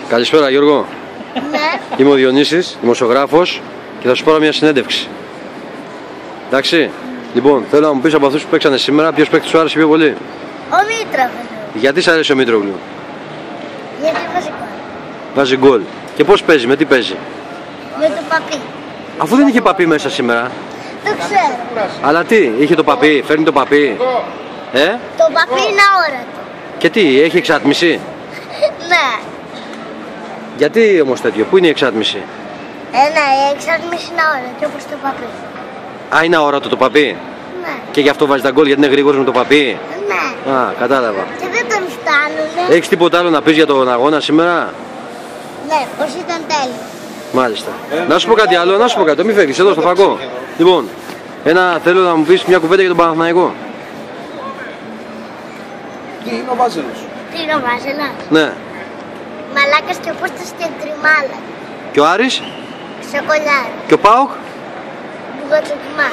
Καλησπέρα Γιώργο. Ναι. Είμαι ο Διονύσης, δημοσιογράφος και θα σου πάρω μια συνέντευξη. Εντάξει. Λοιπόν, θέλω να μου πεις από αυτούς που παίξανε σήμερα ποιος παίκτης σου άρεσε πιο πολύ. Ο Μήτρογλου. Γιατί σ' αρέσει ο Μήτρογλου? Γιατί βάζει γκολ. Βάζει γκολ. Και πώς παίζει, με τι παίζει? Με το παπί. Αφού δεν είχε παπί μέσα σήμερα. Το ξέρω. Αλλά τι, είχε το παπί, φέρνει το παπί. Το παπί είναι αόρατο. Και τι, έχει εξάτμιση? Ναι. Γιατί όμως τέτοιο, πού είναι η εξάτμιση? Ναι, η εξάτμιση είναι αόρατο όπως το παπί. Α, είναι αόρατο το παπί. Ναι. Και γι' αυτό βάζει τα γκολ, γιατί είναι γρήγορος με το παπί. Ναι. Α, κατάλαβα. Και δεν τον φτάνουνε. Έχεις τίποτα άλλο να πεις για τον αγώνα σήμερα? Ναι, πως ήταν τέλειο. Μάλιστα. Να σου πω κάτι άλλο, να σου πω κάτι, μην φεύγεις εδώ στο φακό. Λοιπόν, θέλω να μου πεις μια κουβέντα για τον Παναθηναϊκό. Τι είναι ο Βάζελος? Τι είναι ο Βάζελας? Ναι. Μαλάκας και πούστας και τριμάλα. Και ο Άρης? Σοκολιάρι. Και ο ΠΑΟΚ? Μπουγατσοκιμά.